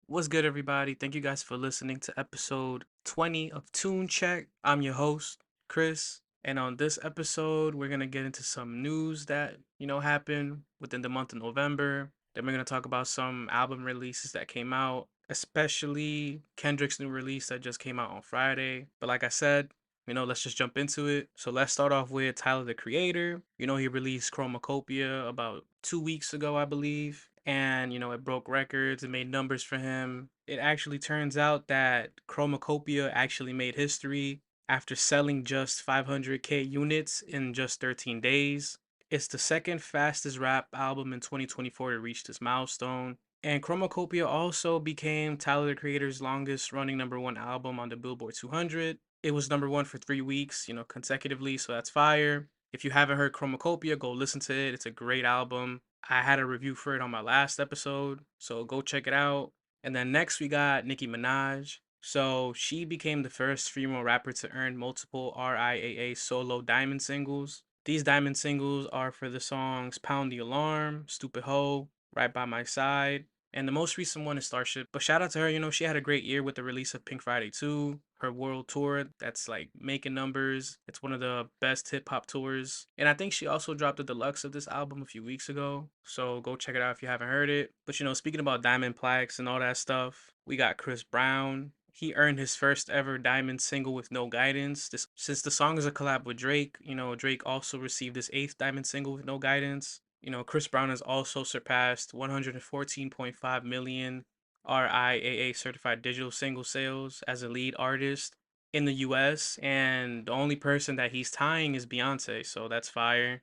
What's good, everybody? Thank you guys for listening to episode 20 of Tune Check. I'm your host, Chris, and on this episode, we're gonna get into some news that happened within the month of November. Then we're gonna talk about some album releases that came out, especially Kendrick's new release that just came out on Friday. But like I said, let's just jump into it. So let's start off with Tyler the Creator. He released Chromacopia about 2 weeks ago, I believe. And, it broke records, it made numbers for him. It actually turns out that Chromacopia actually made history after selling just 500K units in just 13 days. It's the second fastest rap album in 2024 to reach this milestone. And Chromacopia also became Tyler the Creator's longest running number one album on the Billboard 200. It was number one for 3 weeks, consecutively, so that's fire. If you haven't heard Chromacopia, go listen to it. It's a great album. I had a review for it on my last episode, so go check it out. And then next we got Nicki Minaj. So she became the first female rapper to earn multiple RIAA solo diamond singles. These diamond singles are for the songs Pound the Alarm, Stupid Hoe, Right by My Side, and the most recent one is Starship. But shout out to her, she had a great year with the release of Pink Friday 2, her world tour that's like making numbers. It's one of the best hip hop tours. And I think she also dropped the deluxe of this album a few weeks ago. So go check it out if you haven't heard it. But speaking about diamond plaques and all that stuff, we got Chris Brown. He earned his first ever diamond single with No Guidance. Since the song is a collab with Drake, Drake also received his eighth diamond single with No Guidance. Chris Brown has also surpassed 114.5 million RIAA certified digital single sales as a lead artist in the US, and the only person that he's tying is Beyonce, so that's fire.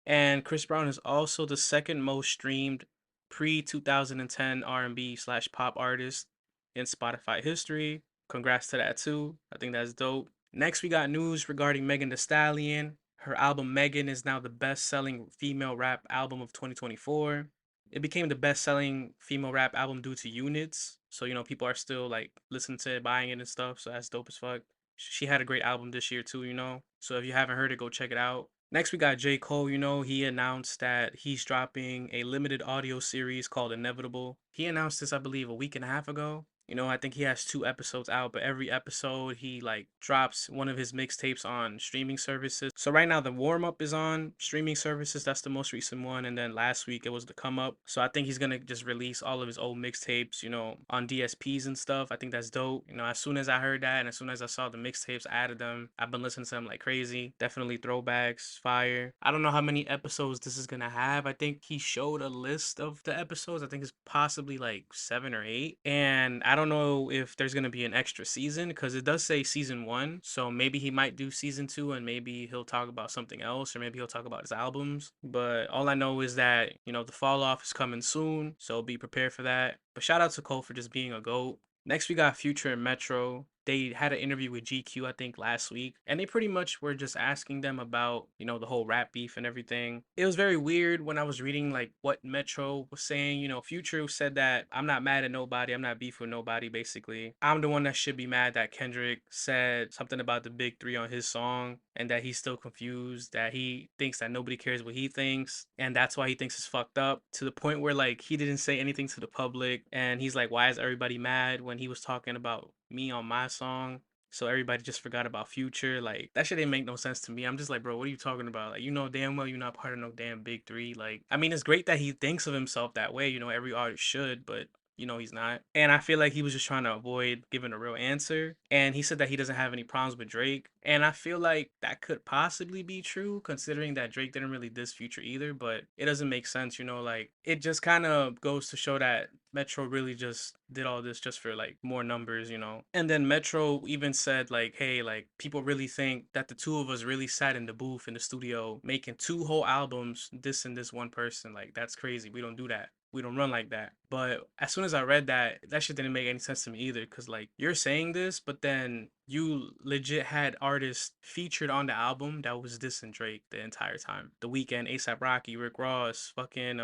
And Chris Brown is also the second most streamed pre 2010 R&B slash pop artist in Spotify history. Congrats to that too. I think that's dope. Next, we got news regarding Megan Thee Stallion. Her album Megan is now the best selling female rap album of 2024. It became the best selling female rap album due to units. So, people are still like listening to it, buying it and stuff. So that's dope as fuck. She had a great album this year too. So if you haven't heard it, go check it out. Next, we got J. Cole. He announced that he's dropping a limited audio series called Inevitable. He announced this, I believe, a week and a half ago. I think he has 2 episodes out, but every episode he like drops one of his mixtapes on streaming services. So right now the warm up is on streaming services. That's the most recent one, and then last week it was the come up. So I think he's gonna just release all of his old mixtapes, on DSPs and stuff. I think that's dope. As soon as I heard that and as soon as I saw the mixtapes, I added them. I've been listening to them like crazy. Definitely throwbacks, fire. I don't know how many episodes this is gonna have. I think he showed a list of the episodes. I think it's possibly like 7 or 8, and I don't know if there's gonna be an extra season because it does say season one. So maybe he might do season two, and maybe he'll talk about something else, or maybe he'll talk about his albums. But all I know is that the fall off is coming soon, so be prepared for that. But shout out to Cole for just being a GOAT. Next, we got Future and Metro. They had an interview with GQ, I think, last week, and they pretty much were just asking them about, the whole rap beef and everything. It was very weird when I was reading like what Metro was saying. Future said that I'm not mad at nobody, I'm not beef with nobody, basically. I'm the one that should be mad that Kendrick said something about the big three on his song, and that he's still confused, that he thinks that nobody cares what he thinks, and that's why he thinks it's fucked up, to the point where like he didn't say anything to the public, and he's like, why is everybody mad when he was talking about me on my song? So everybody just forgot about Future. Like that shit didn't make no sense to me. I'm just like, bro, what are you talking about? Like, damn well you're not part of no damn big three. Like, I mean, it's great that he thinks of himself that way. Every artist should, but he's not. And I feel like he was just trying to avoid giving a real answer. And he said that he doesn't have any problems with Drake. And I feel like that could possibly be true, considering that Drake didn't really diss Future either, but it doesn't make sense, like it just kind of goes to show that Metro really just did all this just for like more numbers. And then Metro even said like, hey, like people really think that the two of us really sat in the booth in the studio making 2 whole albums, this and this one person. Like that's crazy. We don't do that. We don't run like that. But as soon as I read that, that shit didn't make any sense to me either. Cause like you're saying this, but then you legit had artists featured on the album that was dissing Drake the entire time. The Weeknd, ASAP Rocky, Rick Ross, fucking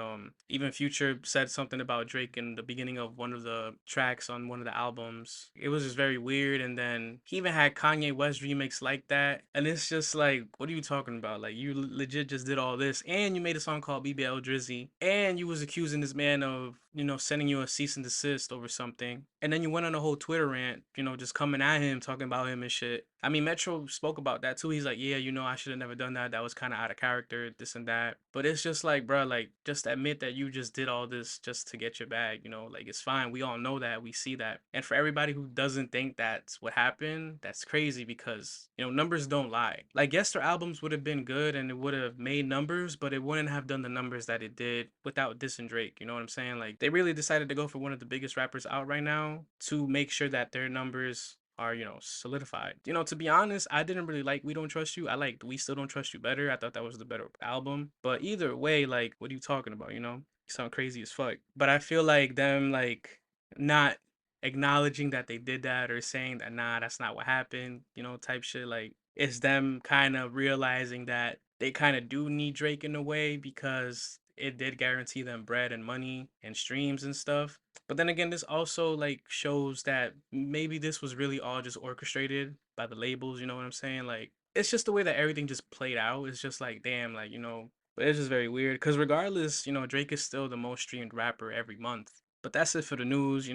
even Future said something about Drake in the beginning of one of the tracks on one of the albums. It was just very weird. And then he even had Kanye West remix like that. And it's just like, what are you talking about? Like you legit just did all this, and you made a song called BBL Drizzy, and you was accusing this man of sending you a cease and desist over something. And then you went on a whole Twitter rant, just coming at him, talking about him and shit. I mean, Metro spoke about that too. He's like, yeah, I should have never done that. That was kind of out of character, this and that. But it's just like, bro, like, just admit that you just did all this just to get your bag, like, it's fine. We all know that. We see that. And for everybody who doesn't think that's what happened, that's crazy because, numbers don't lie. Like, yes, their albums would have been good and it would have made numbers, but it wouldn't have done the numbers that it did without dissing Drake. You know what I'm saying? Like, they really decided to go for one of the biggest rappers out right now to make sure that their numbers are, solidified. To be honest, I didn't really like We Don't Trust You. I liked We Still Don't Trust You better. I thought that was the better album. But either way, like, what are you talking about, You sound crazy as fuck. But I feel like them, like, not acknowledging that they did that or saying that, nah, that's not what happened, type shit. Like, it's them kind of realizing that they kind of do need Drake in a way because it did guarantee them bread and money and streams and stuff. But then again, this also like shows that maybe this was really all just orchestrated by the labels, you know what I'm saying? Like, it's just the way that everything just played out. It's just like, damn, like, but it's just very weird because regardless, Drake is still the most streamed rapper every month. But that's it for the news,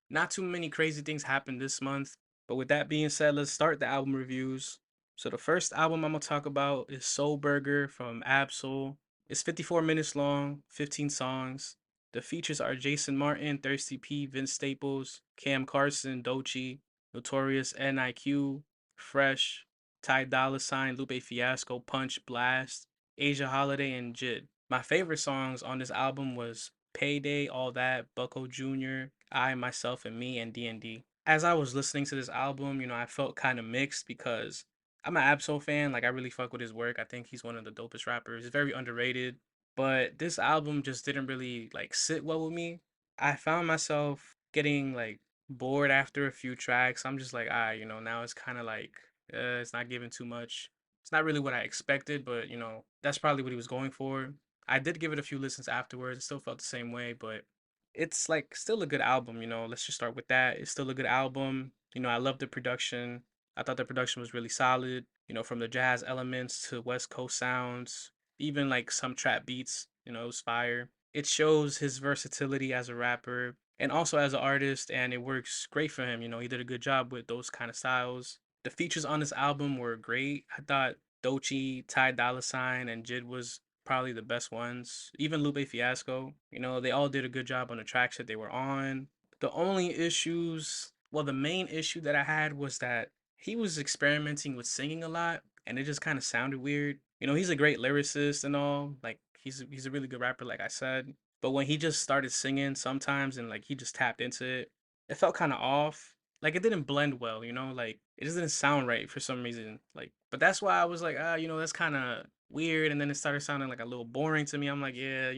not too many crazy things happened this month. But with that being said, let's start the album reviews. So the first album I'm gonna talk about is Soul Burger from Absol. It's 54 minutes long, 15 songs. The features are Jason Martin, Thirsty P, Vince Staples, Cam Carson, Doechii, Notorious, NIQ, Fresh, Ty Dolla Sign, Lupe Fiasco, Punch, Blast, Asia Holiday, and Jid. My favorite songs on this album was Payday, All That, Bucko Jr., I, Myself, and Me, and D&D. As I was listening to this album, I felt kind of mixed because I'm an Absol fan. Like, I really fuck with his work. I think he's one of the dopest rappers. He's very underrated. But this album just didn't really, like, sit well with me. I found myself getting, like, bored after a few tracks. I'm just like, now it's kind of like, it's not giving too much. It's not really what I expected, but, that's probably what he was going for. I did give it a few listens afterwards. It still felt the same way, but it's like still a good album, Let's just start with that. It's still a good album. I love the production. I thought the production was really solid, from the jazz elements to West Coast sounds, even like some trap beats, it was fire. It shows his versatility as a rapper and also as an artist, and it works great for him. He did a good job with those kind of styles. The features on this album were great. I thought Doechii, Ty Dolla Sign, and Jid was probably the best ones. Even Lupe Fiasco, they all did a good job on the tracks that they were on. The only issues, well, the main issue that I had was that he was experimenting with singing a lot, and it just kind of sounded weird. He's a great lyricist and all. Like, he's a really good rapper, like I said. But when he just started singing sometimes and like he just tapped into it, it felt kind of off. Like, it didn't blend well, like it just didn't sound right for some reason. Like, but that's why I was like, that's kind of weird. And then it started sounding like a little boring to me. I'm like, yeah,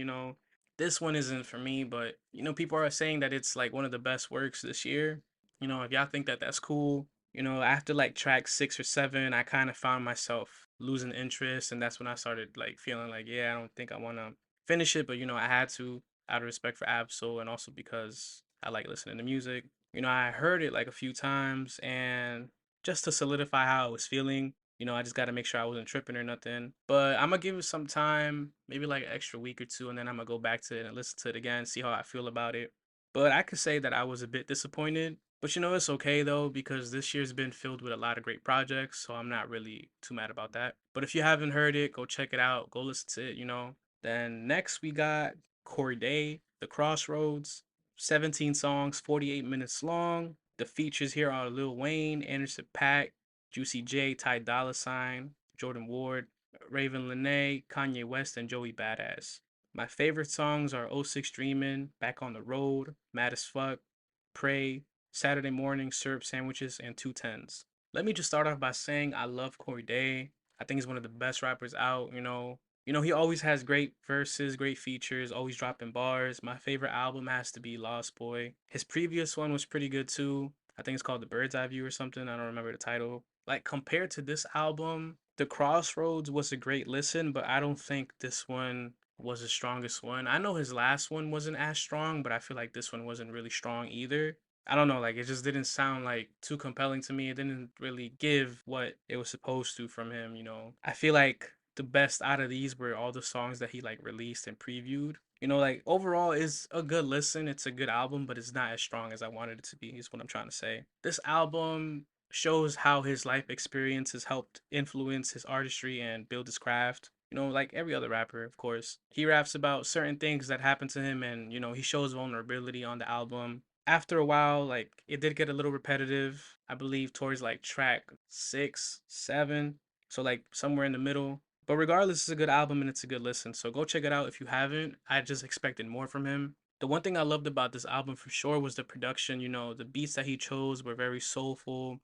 this one isn't for me. But people are saying that it's like one of the best works this year. If y'all think that that's cool, after like track 6 or 7, I kind of found myself losing interest, and that's when I started like feeling like, yeah, I don't think I want to finish it, but I had to out of respect for Absol and also because I like listening to music. I heard it like a few times, and just to solidify how I was feeling, I just got to make sure I wasn't tripping or nothing. But I'm gonna give it some time, maybe like an extra week or two, and then I'm gonna go back to it and listen to it again, see how I feel about it. But I could say that I was a bit disappointed. But it's okay though, because this year's been filled with a lot of great projects, so I'm not really too mad about that. But if you haven't heard it, go check it out, go listen to it. Then next we got Corey Day, The Crossroads, 17 songs, 48 minutes long. The features here are Lil Wayne, Anderson .Paak, Juicy J, Ty Dolla Sign, Jordan Ward, Raven Lenae, Kanye West, and Joey Badass. My favorite songs are oh 06 Dreamin', Back on the Road, Mad as Fuck, Pray, Saturday Morning, Syrup Sandwiches, and Two Tens. Let me just start off by saying I love Corey Day. I think he's one of the best rappers out, he always has great verses, great features, always dropping bars. My favorite album has to be Lost Boy. His previous one was pretty good too. I think it's called The Bird's Eye View or something. I don't remember the title. Like, compared to this album, The Crossroads was a great listen, but I don't think this one was the strongest one. I know his last one wasn't as strong, but I feel like this one wasn't really strong either. I don't know, like it just didn't sound like too compelling to me. It didn't really give what it was supposed to from him. I feel like the best out of these were all the songs that he like released and previewed. Like overall is a good listen. It's a good album, but it's not as strong as I wanted it to be, is what I'm trying to say. This album shows how his life experiences helped influence his artistry and build his craft. Like every other rapper, of course. He raps about certain things that happened to him, and he shows vulnerability on the album. After a while, like it did get a little repetitive, I believe, towards like track 6, 7. So like somewhere in the middle. But regardless, it's a good album and it's a good listen. So go check it out if you haven't. I just expected more from him. The one thing I loved about this album for sure was the production. The beats that he chose were very soulful,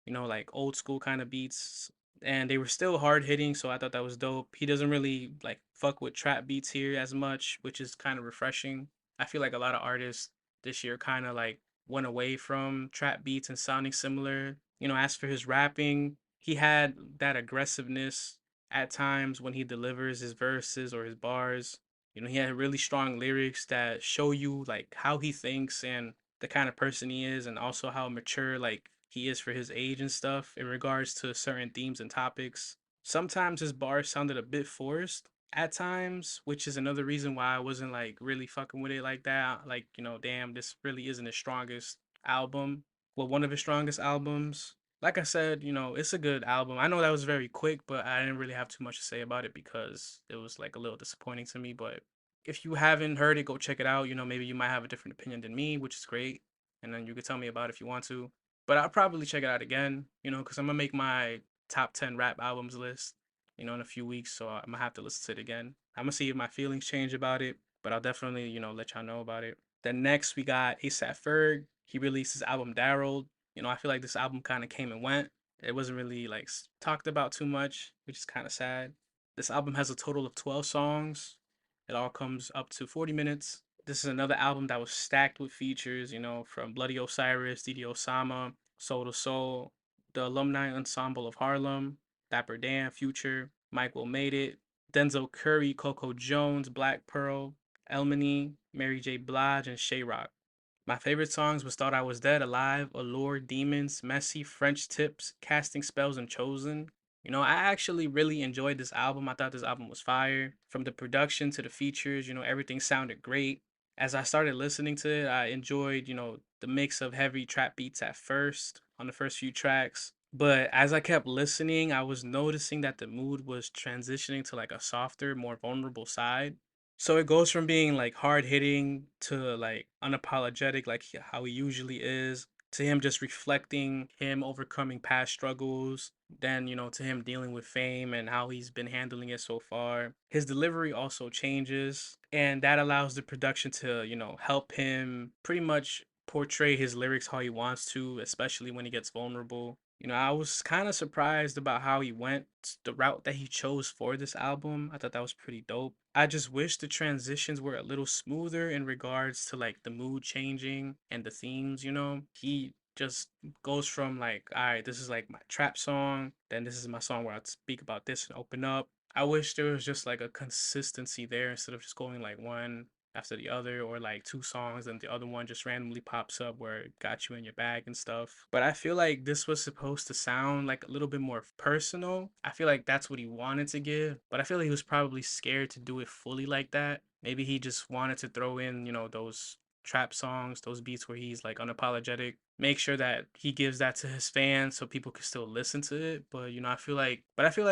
like old school kind of beats. And they were still hard hitting, so I thought that was dope. He doesn't really like fuck with trap beats here as much, which is kind of refreshing. I feel like a lot of artists this year kind of like went away from trap beats and sounding similar. As for his rapping, he had that aggressiveness at times when he delivers his verses or his bars. He had really strong lyrics that show you like how he thinks and the kind of person he is, and also how mature like he is for his age and stuff in regards to certain themes and topics. Sometimes his bars sounded a bit forced at times, which is another reason why I wasn't like really fucking with it like that. Like, damn, this really isn't his strongest album. Well, one of his strongest albums. Like I said, it's a good album. I know that was very quick, but I didn't really have too much to say about it because it was like a little disappointing to me. But if you haven't heard it, go check it out. Maybe you might have a different opinion than me, which is great. And then you could tell me about it if you want to. But I'll probably check it out again, because I'm gonna make my top 10 rap albums list, in a few weeks. So I'm gonna have to listen to it again. I'm gonna see if my feelings change about it, but I'll definitely, let y'all know about it. Then next we got ASAP Ferg. He released his album Daryl. I feel like this album kind of came and went. It wasn't really like talked about too much, which is kind of sad. This album has a total of 12 songs. It all comes up to 40 minutes. This is another album that was stacked with features, from Bloody Osiris, Didi Osama, Soul to Soul, the Alumni Ensemble of Harlem, Dapper Dan, Future, Mike Will Made It, Denzel Curry, Coco Jones, Black Pearl, Elmany, Mary J. Blige, and Shay Rock. My favorite songs was Thought I Was Dead, Alive, Allure, Demons, Messy, French Tips, Casting Spells, and Chosen. I actually really enjoyed this album. I thought this album was fire. From the production to the features, everything sounded great. As I started listening to it, I enjoyed, the mix of heavy trap beats at first on the first few tracks. But as I kept listening, I was noticing that the mood was transitioning to like a softer, more vulnerable side. So it goes from being like hard hitting to like unapologetic, like how he usually is, to him just reflecting him overcoming past struggles, then, to him dealing with fame and how he's been handling it so far. His delivery also changes, and that allows the production to, help him pretty much portray his lyrics how he wants to, especially when he gets vulnerable. I was kind of surprised about how he went, the route that he chose for this album. I thought that was pretty dope. I just wish the transitions were a little smoother in regards to like the mood changing and the themes. He just goes from like, all right, this is like my trap song, then this is my song where I speak about this and open up. I wish there was just like a consistency there instead of just going like one after the other, or like two songs and the other one just randomly pops up where it got you in your bag and stuff. But I feel like this was supposed to sound like a little bit more personal. I feel like that's what he wanted to give, but I feel like he was probably scared to do it fully like that. Maybe he just wanted to throw in, those trap songs, those beats where he's like unapologetic, make sure that he gives that to his fans so people can still listen to it. But I feel like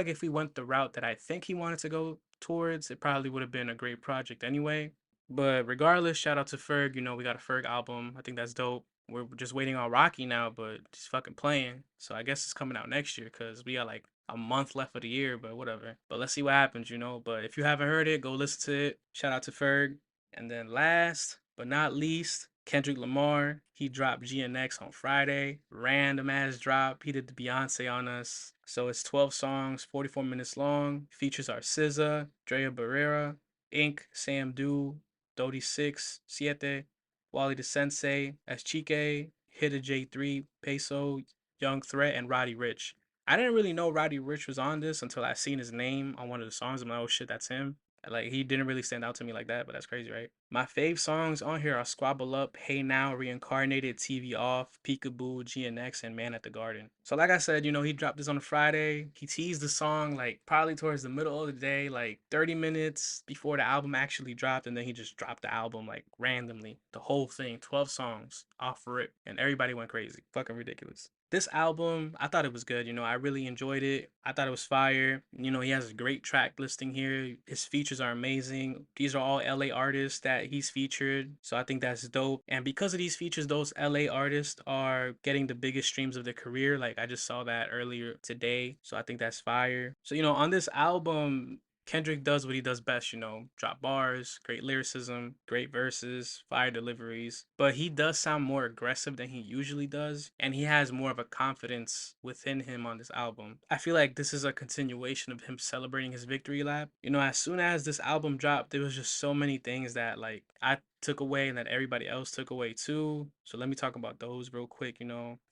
if we went the route that I think he wanted to go towards, it probably would have been a great project anyway. But regardless, shout out to Ferg. We got a Ferg album. I think that's dope. We're just waiting on Rocky now, but he's fucking playing. So I guess it's coming out next year because we got like a month left of the year, but whatever. But let's see what happens. But if you haven't heard it, go listen to it. Shout out to Ferg. And then last but not least, Kendrick Lamar. He dropped GNX on Friday. Random ass drop. He did the Beyonce on us. So it's 12 songs, 44 minutes long. Features are SZA, Drea Barrera, Ink, Sam Du, Dodie 6, Siete, Wally the Sensei, as Chike, Hida J3, Peso, Young Threat, and Roddy Rich. I didn't really know Roddy Rich was on this until I seen his name on one of the songs. I'm like, oh shit, that's him. Like he didn't really stand out to me like that, but that's crazy, right? My fave songs on here are Squabble Up, Hey Now, Reincarnated, TV Off, Peekaboo, GNX, and Man at the Garden. So like I said, he dropped this on a Friday. He teased the song like probably towards the middle of the day, like 30 minutes before the album actually dropped, and then he just dropped the album like randomly. The whole thing, 12 songs off rip, and everybody went crazy. Fucking ridiculous. This album, I thought it was good. I really enjoyed it. I thought it was fire. He has a great track listing here. His features are amazing. These are all LA artists that he's featured. So I think that's dope. And because of these features, those LA artists are getting the biggest streams of their career. Like I just saw that earlier today. So I think that's fire. So, on this album, Kendrick does what he does best, drop bars, great lyricism, great verses, fire deliveries. But he does sound more aggressive than he usually does, and he has more of a confidence within him on this album. I feel like this is a continuation of him celebrating his victory lap. As soon as this album dropped, there was just so many things that like I took away and that everybody else took away too. So let me talk about those real quick.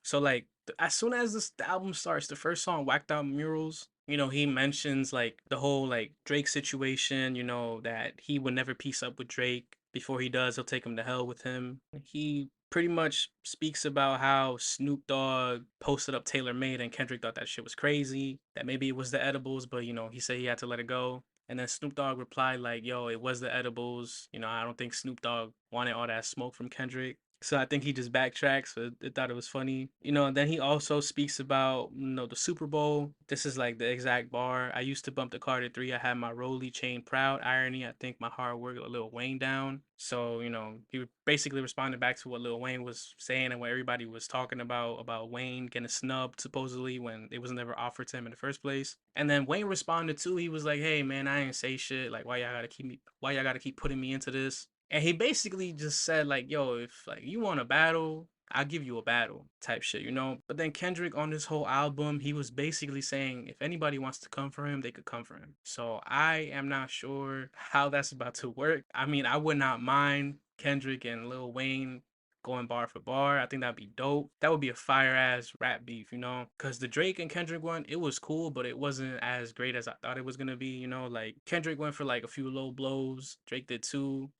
So like as soon as the album starts, the first song, Whacked Out Murals, he mentions like the whole like Drake situation, that he would never piece up with Drake. Before he does, he'll take him to hell with him. He pretty much speaks about how Snoop Dogg posted up Taylor Made and Kendrick thought that shit was crazy, that maybe it was the edibles, but he said he had to let it go. And then Snoop Dogg replied like, "Yo, it was the edibles. I don't think Snoop Dogg wanted all that smoke from Kendrick." So I think he just backtracks. So I thought it was funny. And then he also speaks about, the Super Bowl. This is like the exact bar. I used to bump the Carter 3. I had my Rolly chain proud. Irony, I think my hard work let Lil Wayne down. So, he basically responded back to what Lil Wayne was saying and what everybody was talking about Wayne getting snubbed supposedly when it was never offered to him in the first place. And then Wayne responded too. He was like, "Hey man, I ain't say shit. Like why y'all gotta keep putting me into this?" And he basically just said like, "Yo, if like you want a battle, I'll give you a battle," type shit. But then Kendrick on this whole album, he was basically saying if anybody wants to come for him, they could come for him. So I am not sure how that's about to work. I mean, I would not mind Kendrick and Lil Wayne going bar for bar. I think that'd be dope. That would be a fire ass rap beef. Because the Drake and Kendrick one, it was cool, but it wasn't as great as I thought it was gonna be. Like Kendrick went for like a few low blows, Drake did too,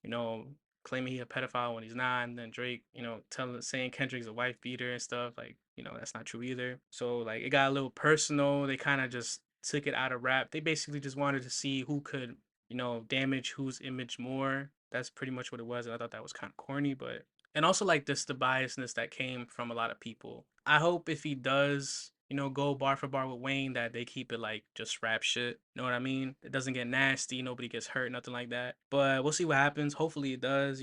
claiming he a pedophile when he's not, and then Drake, saying Kendrick's a wife beater and stuff. Like, that's not true either. So like it got a little personal. They kind of just took it out of rap. They basically just wanted to see who could, damage whose image more. That's pretty much what it was. And I thought that was kind of corny, but and also like this the biasness that came from a lot of people. I hope if he does, go bar for bar with Wayne, that they keep it like just rap shit. You know what I mean? It doesn't get nasty, nobody gets hurt, nothing like that. But we'll see what happens. Hopefully it does.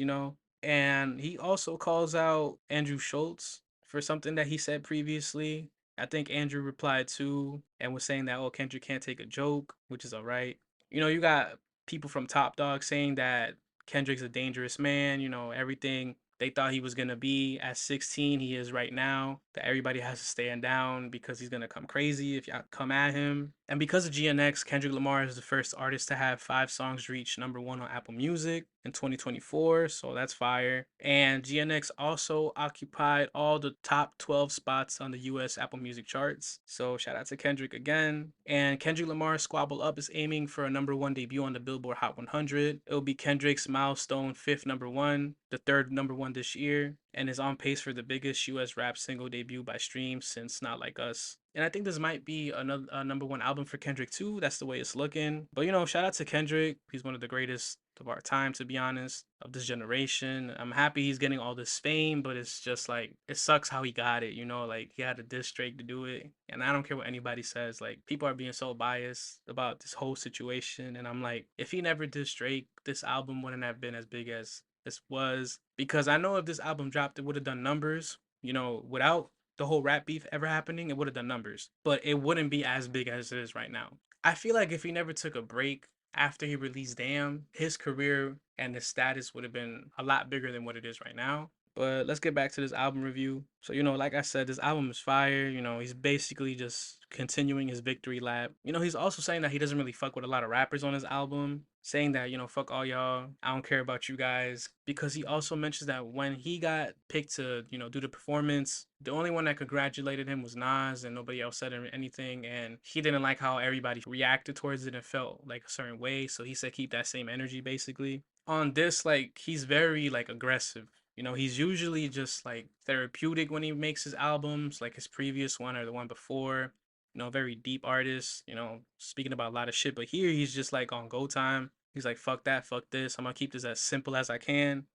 And he also calls out Andrew Schultz for something that he said previously. I think Andrew replied too and was saying that, oh, Kendrick can't take a joke, which is all right. You got people from Top Dog saying that Kendrick's a dangerous man, everything they thought he was going to be at 16, he is right now. That everybody has to stand down because he's going to come crazy if y'all come at him. And because of GNX, Kendrick Lamar is the first artist to have 5 songs reach #1 on Apple Music in 2024, so that's fire. And GNX also occupied all the top 12 spots on the US Apple Music charts. So shout out to Kendrick again. And Kendrick Lamar's Squabble Up is aiming for a #1 debut on the Billboard Hot 100. It will be Kendrick's milestone 5th #1, the 3rd #1 this year, and is on pace for the biggest US rap single debut by streams since Not Like Us. And I think this might be another #1 album for Kendrick too. That's the way it's looking. But shout out to Kendrick. He's one of the greatest of our time, to be honest, of this generation. I'm happy he's getting all this fame, but it's just like it sucks how he got it. Like he had a diss Drake to do it, and I don't care what anybody says. Like people are being so biased about this whole situation, and I'm like, if he never dissed Drake, this album wouldn't have been as big as this was, because I know if this album dropped, it would have done numbers. Without the whole rap beef ever happening, it would have done numbers, but it wouldn't be as big as it is right now. I feel like if he never took a break after he released Damn, his career and his status would have been a lot bigger than what it is right now. But let's get back to this album review. So, like I said, this album is fire. He's basically just continuing his victory lap. He's also saying that he doesn't really fuck with a lot of rappers on his album, saying that, fuck all y'all. I don't care about you guys. Because he also mentions that when he got picked to, do the performance, the only one that congratulated him was Nas, and nobody else said anything. And he didn't like how everybody reacted towards it and felt like a certain way. So he said keep that same energy basically. On this, like, he's very like aggressive. He's usually just like therapeutic when he makes his albums, like his previous one or the one before. Very deep artist, speaking about a lot of shit. But here he's just like on go time. He's like, fuck that, fuck this. I'm gonna keep this as simple as I can.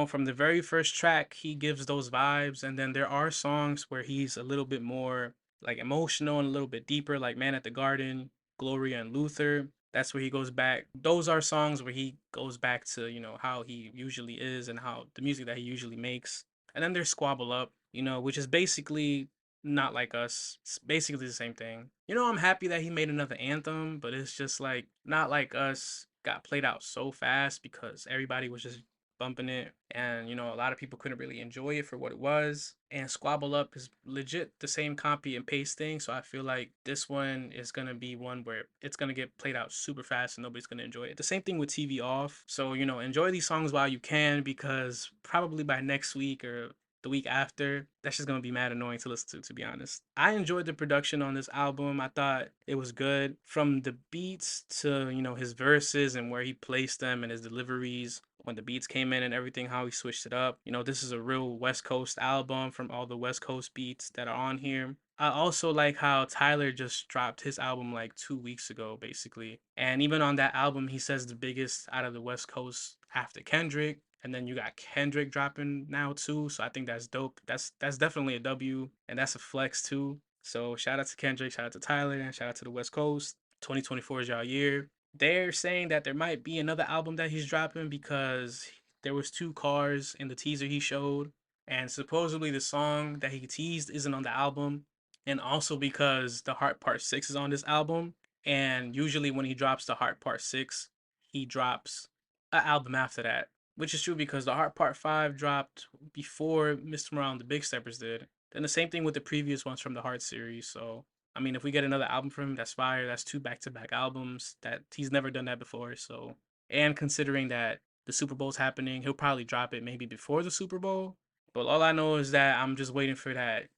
From the very first track, he gives those vibes. And then there are songs where he's a little bit more like emotional and a little bit deeper, like Man at the Garden, Gloria and Luther. That's where he goes back. Those are songs where he goes back to, how he usually is and how the music that he usually makes. And then there's Squabble Up, which is basically not like us. It's basically the same thing. I'm happy that he made another anthem, but it's just like not like us got played out so fast because everybody was just bumping it, and a lot of people couldn't really enjoy it for what it was. And Squabble Up is legit the same copy and paste thing, so I feel like this one is gonna be one where it's gonna get played out super fast and nobody's gonna enjoy it. The same thing with TV Off. So enjoy these songs while you can, because probably by next week or the week after, that's just gonna be mad annoying to listen to be honest. I enjoyed the production on this album. I thought it was good, from the beats to his verses and where he placed them and his deliveries when the beats came in and everything, how he switched it up. This is a real West Coast album from all the West Coast beats that are on here. I also like how Tyler just dropped his album like 2 weeks ago, basically. And even on that album, he says the biggest out of the West Coast after Kendrick. And then you got Kendrick dropping now too. So I think that's dope. That's definitely a W, and that's a flex too. So shout out to Kendrick, shout out to Tyler, and shout out to the West Coast. 2024 is y'all year. They're saying that there might be another album that he's dropping because there was two cars in the teaser he showed, and supposedly the song that he teased isn't on the album, and also because the Heart Part 6 is on this album, and usually when he drops the Heart Part 6, he drops an album after that, which is true because the Heart Part 5 dropped before Mr. Morale and the Big Steppers did. And the same thing with the previous ones from the Heart series. So I mean, if we get another album from him, that's fire. That's two back-to-back albums. That he's never done that before. So, and considering that the Super Bowl's happening, he'll probably drop it maybe before the Super Bowl. But all I know is that I'm just waiting for that,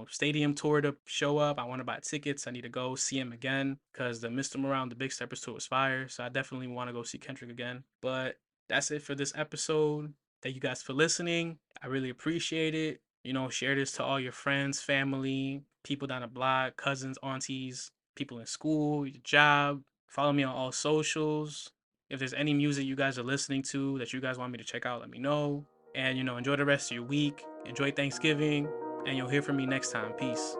stadium tour to show up. I want to buy tickets. I need to go see him again because the Mr. Morale, the Big Steppers tour was fire. So I definitely want to go see Kendrick again. But that's it for this episode. Thank you guys for listening. I really appreciate it. Share this to all your friends, family, people down the block, cousins, aunties, people in school, your job. Follow me on all socials. If there's any music you guys are listening to that you guys want me to check out, let me know. And, enjoy the rest of your week. Enjoy Thanksgiving. And you'll hear from me next time. Peace.